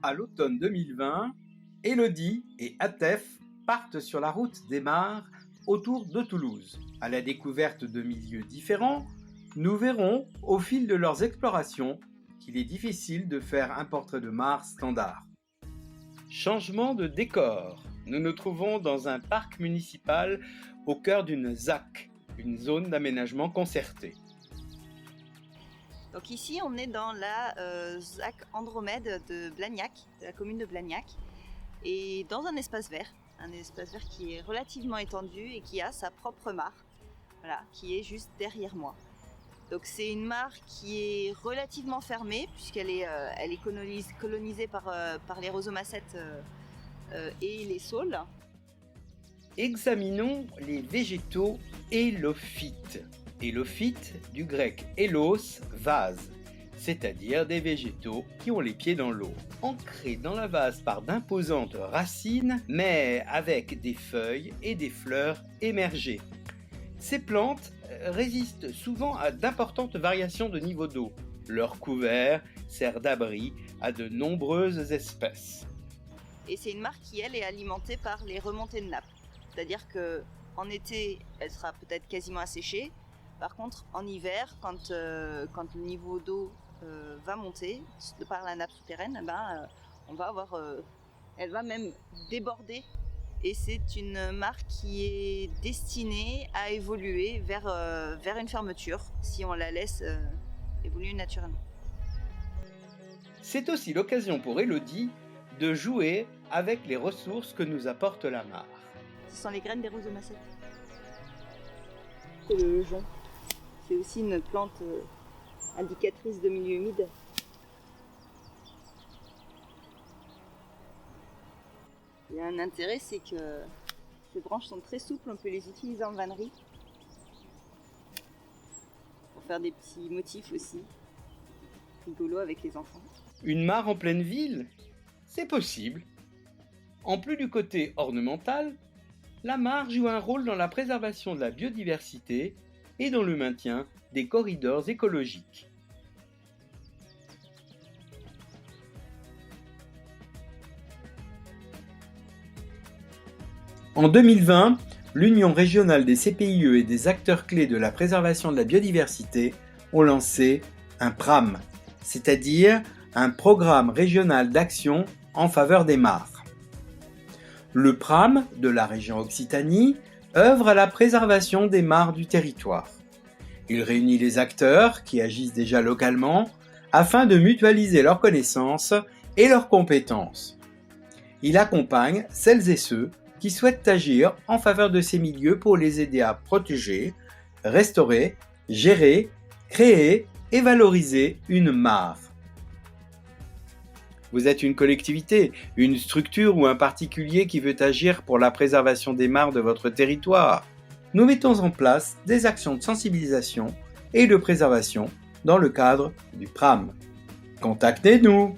À l'automne 2020, Élodie et Atef partent sur la route des mares autour de Toulouse. À la découverte de milieux différents, nous verrons au fil de leurs explorations qu'il est difficile de faire un portrait de mare standard. Changement de décor. Nous nous trouvons dans un parc municipal au cœur d'une ZAC, une zone d'aménagement concerté. Donc ici, on est dans la ZAC Andromède de Blagnac, de la commune de Blagnac, et dans un espace vert qui est relativement étendu et qui a sa propre mare, voilà, qui est juste derrière moi. Donc c'est une mare qui est relativement fermée puisqu'elle est, colonisée par les rhosomacètes et les saules. Examinons les végétaux élophytes. Élophyte du grec élos, vase, c'est-à-dire des végétaux qui ont les pieds dans l'eau, ancrés dans la vase par d'imposantes racines, mais avec des feuilles et des fleurs émergées. Ces plantes résistent souvent à d'importantes variations de niveau d'eau. Leur couvert sert d'abri à de nombreuses espèces. Et c'est une mare qui, elle, est alimentée par les remontées de nappe. C'est-à-dire qu'en été, elle sera peut-être quasiment asséchée. Par contre, en hiver, quand le niveau d'eau va monter par la nappe souterraine, elle va même déborder. Et c'est une mare qui est destinée à évoluer vers une fermeture, si on la laisse évoluer naturellement. C'est aussi l'occasion pour Élodie de jouer avec les ressources que nous apporte la mare. Ce sont les graines des rhosomacètes. C'est le jonc. C'est aussi une plante indicatrice de milieu humide. Il y a un intérêt, c'est que ces branches sont très souples, on peut les utiliser en vannerie. Pour faire des petits motifs aussi, rigolos avec les enfants. Une mare en pleine ville ? C'est possible. En plus du côté ornemental, la mare joue un rôle dans la préservation de la biodiversité et dans le maintien des corridors écologiques. En 2020, l'Union régionale des CPIE et des acteurs clés de la préservation de la biodiversité ont lancé un PRAM, c'est-à-dire un programme régional d'action en faveur des mares. Le PRAM de la région Occitanie œuvre à la préservation des mares du territoire. Il réunit les acteurs qui agissent déjà localement afin de mutualiser leurs connaissances et leurs compétences. Il accompagne celles et ceux qui souhaitent agir en faveur de ces milieux pour les aider à protéger, restaurer, gérer, créer et valoriser une mare. Vous êtes une collectivité, une structure ou un particulier qui veut agir pour la préservation des mares de votre territoire. Nous mettons en place des actions de sensibilisation et de préservation dans le cadre du PRAM. Contactez-nous!